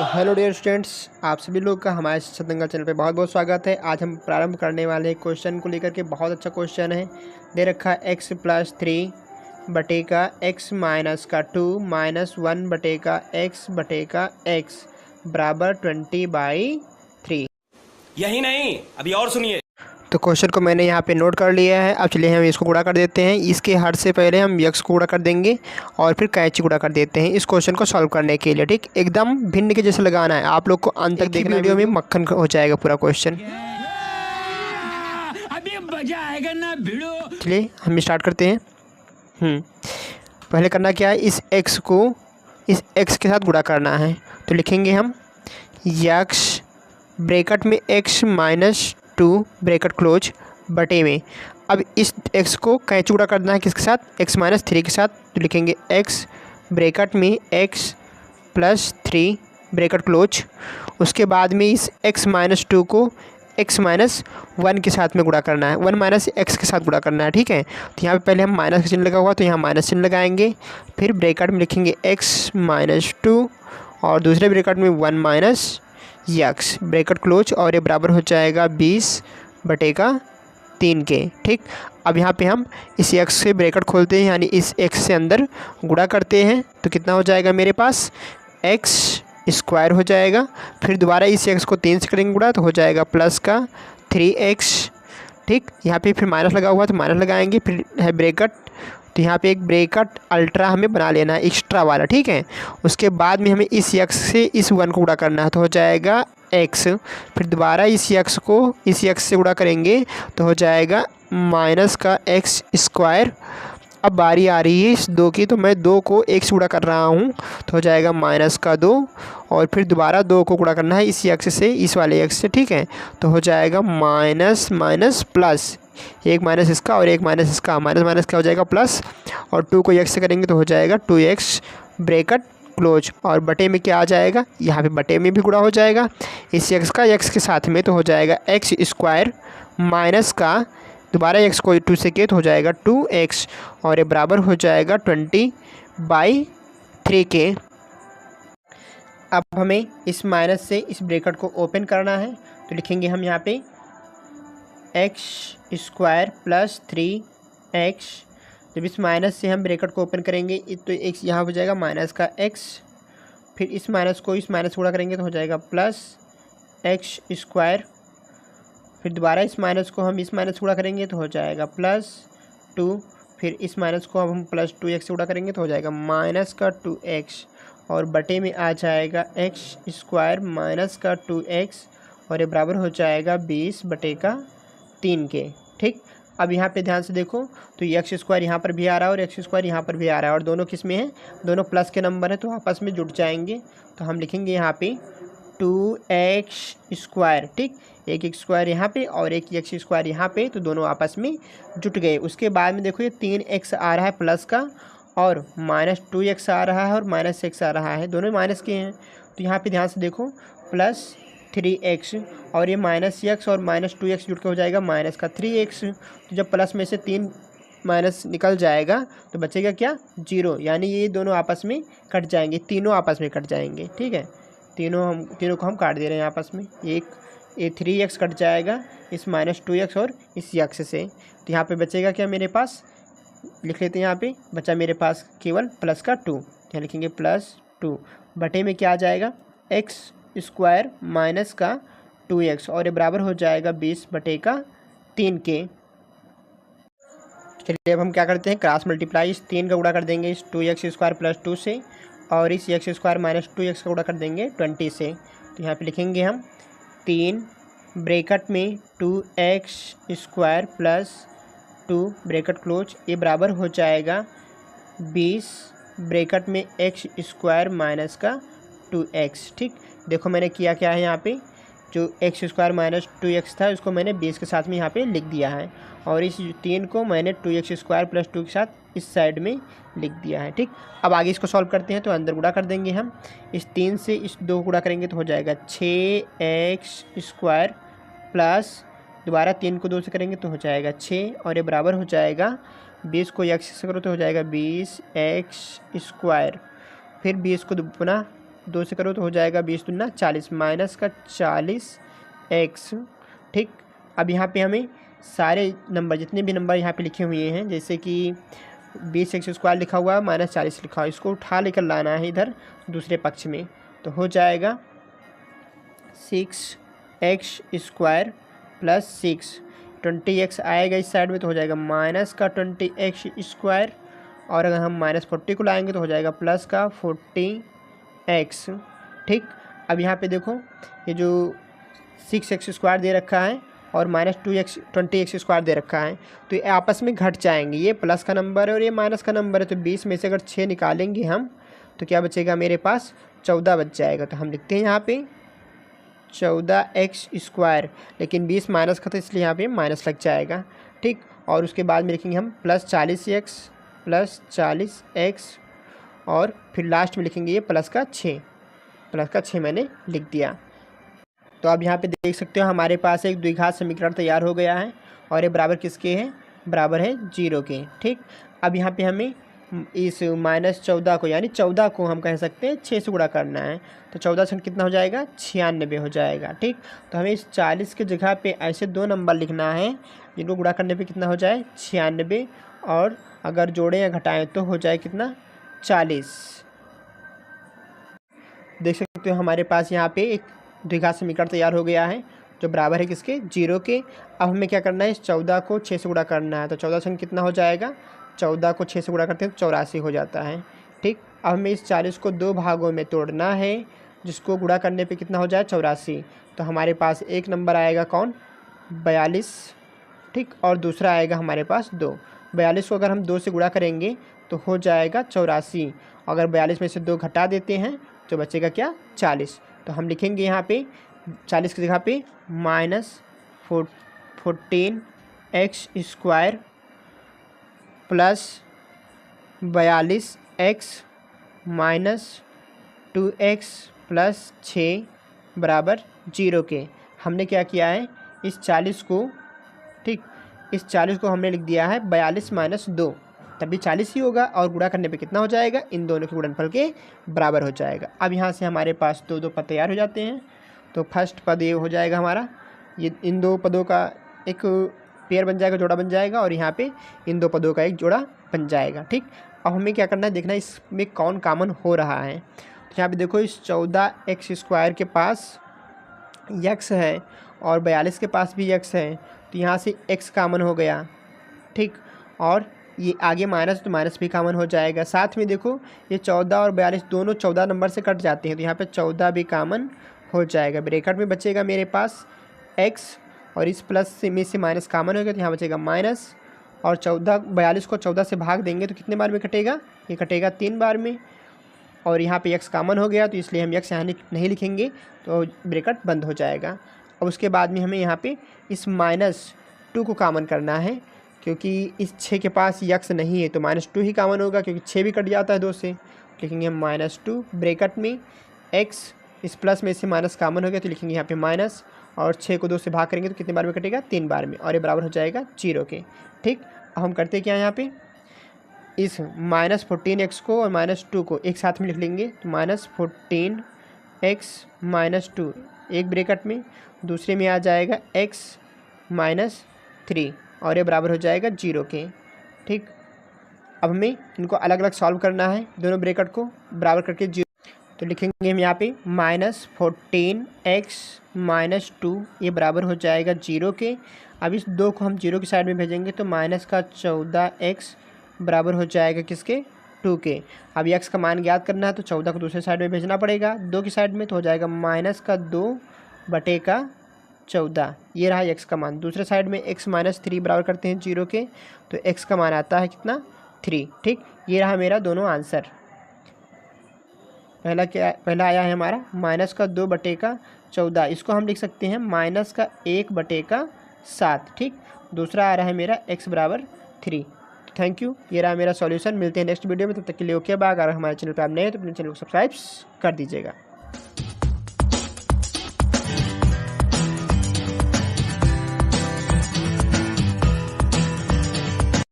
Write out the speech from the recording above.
तो hello dear students, आप सभी लोग का हमारे सतंगल चैनल पे बहुत बहुत स्वागत है। आज हम प्रारंभ करने वाले हैं क्वेश्चन को लेकर के। बहुत अच्छा क्वेश्चन है। दे रखा है x+3 बटे का x माइनस का 2 माइनस 1 बटे का x बराबर 20/3। यही नहीं, अभी और सुनिए। तो क्वेश्चन को मैंने यहाँ पे नोट कर लिया है। अब चलिए हम इसको गुणा कर देते हैं। इसके हर से पहले हम यक्स को गुणा कर देंगे और फिर कैंची गुणा कर देते हैं इस क्वेश्चन को सॉल्व करने के लिए। ठीक, एकदम भिन्न के जैसे लगाना है। आप लोग को अंत तक देखना, वीडियो में मक्खन हो जाएगा पूरा क्वेश्चन। अभी मजा आएगा ना भिड़ो। चलिए हम स्टार्ट करते हैं। पहले करना क्या है, इस एक्स को इस एक्स के साथ गुणा करना है। तो लिखेंगे हम यक्स ब्रैकेट में x माइनस 2 ब्रैकेट क्लोज बटे में। अब इस x को कैंची गुणा करना है किसके साथ, x माइनस 3 के साथ। तो लिखेंगे x ब्रैकेट में x प्लस 3 ब्रैकेट क्लोज। उसके बाद में इस x माइनस 2 को x माइनस 1 के साथ में गुणा करना है, 1 माइनस x के साथ गुणा करना है। ठीक है, तो यहाँ पे पहले हम माइनस का चिन्ह लगा हुआ तो यहाँ माइनस चिन्ह लगाएंगे। फिर ब्रैकेट में लिखेंगे x माइनस 2 और दूसरे ब्रैकेट में 1 माइनस यक्स ब्रैकेट क्लोज, और ये बराबर हो जाएगा 20/3 के। ठीक, अब यहाँ पे हम इस यक्स से ब्रैकेट खोलते हैं, यानी इस एक्स से अंदर गुणा करते हैं। तो कितना हो जाएगा मेरे पास, एक्स स्क्वायर हो जाएगा। फिर दोबारा इस एक्स को 3 से करेंगे गुणा तो हो जाएगा प्लस का 3x। ठीक, यहाँ पे फिर माइनस लगा हुआ तो माइनस लगाएंगे। फिर है ब्रैकेट, तो यहाँ पे एक ब्रैकेट अल्ट्रा हमें बना लेना है, एक्स्ट्रा वाला। ठीक है, उसके बाद में हमें इस यक्स से इस 1 को गुणा करना है तो हो जाएगा x। फिर दोबारा इस यक्स को इस यक्स से गुणा करेंगे तो हो जाएगा माइनस का x स्क्वायर। अब बारी आ रही है इस 2 की, तो मैं 2 को 1 से गुणा कर रहा हूँ तो हो जाएगा माइनस का 2। और फिर दोबारा 2 को गुणा करना है इस यक्स से इस वाले यक्स से। ठीक है, तो हो जाएगा माइनस माइनस प्लस, एक माइनस इसका और एक माइनस इसका, माइनस माइनस क्या हो जाएगा प्लस, और 2 को एक्स से करेंगे तो हो जाएगा 2x ब्रैकेट क्लोज। और बटे में क्या आ जाएगा, यहाँ पे बटे में भी गुणा हो जाएगा इस x का x के साथ में, तो हो जाएगा x स्क्वायर माइनस का दोबारा x को 2 से किए तो हो जाएगा 2x, और ये बराबर हो जाएगा 20/3 के। अब हमें इस माइनस से इस ब्रैकेट को ओपन करना है तो लिखेंगे हम यहाँ पे एक्स स्क्वायर प्लस 3x। जब इस माइनस से हम ब्रैकेट को ओपन करेंगे तो x यहाँ हो जाएगा माइनस का x। फिर इस माइनस को इस माइनस गुणा करेंगे तो हो जाएगा प्लस x स्क्वायर। फिर दोबारा इस माइनस को हम इस माइनस गुणा करेंगे तो हो जाएगा प्लस 2। फिर इस माइनस को हम प्लस 2x से गुणा करेंगे तो हो जाएगा माइनस का 2x, और बटे में आ जाएगा x स्क्वायर माइनस का 2x, और ये बराबर हो जाएगा 20/3 के। ठीक, अब यहाँ पे ध्यान से देखो तो एक्स स्क्वायर यहाँ पर भी आ रहा है और एक्स स्क्वायर यहाँ पर भी आ रहा है, और दोनों किस में है, दोनों प्लस के नंबर है तो आपस में जुड़ जाएंगे। तो हम लिखेंगे यहाँ पे 2x स्क्वायर। ठीक, एक एक्स स्क्वायर यहाँ पे और एक एक्स स्क्वायर यहाँ पे, तो दोनों आपस में जुट गए। उसके बाद में देखो ये 3x आ रहा है प्लस का, और माइनस 2x आ रहा है और माइनस x आ रहा है, दोनों माइनस के हैं। तो यहाँ पे ध्यान से देखो प्लस 3x और ये माइनस x और माइनस 2x जुड़ के हो जाएगा माइनस का 3x। तो जब प्लस में से 3 माइनस निकल जाएगा तो बचेगा क्या, 0, यानी ये दोनों आपस में कट जाएंगे, तीनों आपस में कट जाएंगे। ठीक है, तीनों को हम काट दे रहे हैं आपस में। ये 3x कट जाएगा इस माइनस 2x और इस x से। तो यहाँ पे बचेगा क्या मेरे पास, लिख लेते हैं यहाँ पे बचा मेरे पास केवल प्लस का 2। यहाँ लिखेंगे प्लस 2 बटे में क्या आ जाएगा, x स्क्वायर माइनस का 2x, और ये बराबर हो जाएगा 20/3 के। चलिए अब हम क्या करते हैं, क्रॉस मल्टीप्लाई इस 3 का गुणा कर देंगे इस 2x स्क्वायर प्लस 2 से, और इस x स्क्वायर माइनस 2x का गुणा कर देंगे 20 से। तो यहाँ पे लिखेंगे हम 3 ब्रैकेट में 2x square plus 2 bracket close, ये बराबर हो जाएगा 20 ब्रैकेट में x स्क्वायर माइनस का 2x। ठीक, देखो मैंने किया क्या है, यहाँ पे जो x स्क्वायर माइनस 2x था उसको मैंने 20 के साथ में यहाँ पे लिख दिया है, और इस 3 को मैंने 2x स्क्वायर प्लस 2 के साथ इस साइड में लिख दिया है। ठीक, अब आगे इसको सॉल्व करते हैं तो अंदर गुणा कर देंगे हम, इस 3 से इस 2 गुणा करेंगे तो हो जाएगा 6x स्क्वायर प्लस दोबारा 3 को 2 से करेंगे तो हो जाएगा 6, और ये बराबर हो जाएगा 20 को x से करो तो हो जाएगा 20x स्क्वायर। फिर 20 को पुनः 2 से करो तो हो जाएगा 20 दूना 40 माइनस का 40x। ठीक, अब यहाँ पे हमें सारे नंबर जितने भी नंबर यहाँ पे लिखे हुए हैं, जैसे कि 20x² लिखा हुआ है माइनस 40 लिखा हुआ है, इसको उठा लेकर लाना है इधर दूसरे पक्ष में। तो हो जाएगा 6x² प्लस 6, 20x आएगा इस साइड में तो हो जाएगा माइनस का 20x², और अगर हम -40 को लाएंगे तो हो जाएगा प्लस का 40x। ठीक, अब यहाँ पे देखो ये जो 6x² दे रखा है और -20x² दे रखा है, तो ये आपस में घट जाएंगे, ये प्लस का नंबर है और ये माइनस का नंबर है। तो 20 में से अगर 6 निकालेंगे हम तो क्या बचेगा, मेरे पास 14 बच जाएगा। तो हम लिखते हैं यहाँ पे 14x², लेकिन 20 माइनस का तो इसलिए यहाँ पे माइनस लग जाएगा। ठीक, और उसके बाद में लिखेंगे हम प्लस 40x और फिर लास्ट में लिखेंगे ये प्लस का 6 मैंने लिख दिया। तो अब यहाँ पे देख सकते हो हमारे पास एक द्विघात समीकरण तैयार हो गया है और ये बराबर किसके है, बराबर है 0 के। ठीक, अब यहाँ पे हमें इस -14 को यानी 14 को हम कह सकते हैं 6 से गुणा करना है, तो 14 से कितना हो जाएगा, 96 हो जाएगा। ठीक, तो हमें इस 40 की जगह पे ऐसे 2 नंबर लिखना है जिनको गुणा करने पे कितना हो जाए 96, और अगर जोड़ें या घटाएं तो हो जाए कितना 40। देख सकते हो हमारे पास यहाँ पे एक द्विघात समीकरण तैयार हो गया है जो बराबर है किसके, 0 के। अब हमें क्या करना है, इस 14 को 6 से गुणा करना है, तो 14 से कितना हो जाएगा, 14 को 6 से गुणा करते हैं तो 84 हो जाता है। ठीक, अब हमें इस 40 को 2 भागों में तोड़ना है जिसको गुणा करने पे कितना हो जाए 84। तो हमारे पास एक नंबर आएगा कौन, 42। ठीक, और दूसरा आएगा हमारे पास 2। 42 को अगर हम 2 से गुणा करेंगे तो हो जाएगा 84। अगर 42 में से 2 घटा देते हैं तो बचेगा क्या, 40। तो हम लिखेंगे यहाँ पे 40 की जगह पे -14x² plus 42x minus 2x plus 6 बराबर 0 के। हमने क्या किया है, इस 40 को, ठीक, इस 40 को हमने लिख दिया है 42 माइनस 2, तभी 40 ही होगा, और गुणा करने पे कितना हो जाएगा, इन दोनों के गुणनफल के बराबर हो जाएगा। अब यहाँ से हमारे पास 2 पद तैयार हो जाते हैं। तो फर्स्ट पद ये हो जाएगा हमारा, ये इन 2 पदों का एक पेयर बन जाएगा, जोड़ा बन जाएगा, और यहाँ पे इन 2 पदों का एक जोड़ा बन जाएगा। ठीक, अब हमें क्या करना है, देखना है इसमें कौन कॉमन हो रहा है। तो यहाँ पे देखो इस 14x² के पास x है और 42 के पास भी x है, तो यहाँ से x कॉमन हो गया। ठीक, और ये आगे माइनस, तो माइनस भी कॉमन हो जाएगा। साथ में देखो ये 14 और 42 दोनों 14 नंबर से कट जाते हैं, तो यहाँ पे 14 भी कॉमन हो जाएगा। ब्रैकेट में बचेगा मेरे पास x, और इस प्लस में से माइनस कॉमन हो गया तो यहाँ बचेगा माइनस, और 42 को 14 से भाग देंगे तो कितने बार में कटेगा, ये कटेगा 3 बार में, और यहाँ पे x कॉमन हो गया तो इसलिए हम x यहाँ नहीं लिखेंगे, तो ब्रैकेट बंद हो जाएगा। और उसके बाद में हमें यहाँ पे इस -2 को कॉमन करना है, क्योंकि इस 6 के पास x नहीं है तो -2 ही कॉमन होगा, क्योंकि 6 भी कट जाता है 2 से। लिखेंगे हम -2 ब्रैकेट में x, इस प्लस में से माइनस कॉमन हो गया तो लिखेंगे यहाँ पे माइनस, और 6 को 2 से भाग करेंगे तो कितने बार में कटेगा, 3 बार में, और ये बराबर हो जाएगा 0 के। ठीक, अब हम करते क्या यहाँ पे, इस -14x को और -2 को एक साथ में लिख लेंगे, तो -14x -2 एक ब्रैकेट में, दूसरे में आ जाएगा x -3, और ये बराबर हो जाएगा 0 के। ठीक, अब हमें इनको अलग अलग सॉल्व करना है, दोनों ब्रैकेट को बराबर करके 0, तो लिखेंगे हम यहाँ पे -14x -2 ये बराबर हो जाएगा 0 के। अब इस 2 को हम 0 की साइड में भेजेंगे तो माइनस का 14x बराबर हो जाएगा किसके, 2 के। अब x का मान ज्ञात करना है तो 14 को दूसरे साइड में भेजना पड़ेगा 2 की साइड में, तो हो जाएगा -2/14, ये रहा x का मान। दूसरे साइड में x -3 बराबर करते हैं 0 के, तो x का मान आता है कितना, 3। ठीक, ये रहा मेरा दोनों आंसर। पहला आया है हमारा -2/14, इसको हम लिख सकते हैं -1/7। ठीक, दूसरा आ रहा है मेरा x बराबर 3। थैंक यू, ये रहा मेरा सॉल्यूशन। मिलते हैं नेक्स्ट वीडियो में, तब तक के लिए ओके बाय। अगर हमारे चैनल पर आप नए हैं तो अपने चैनल को सब्सक्राइब कर दीजिएगा।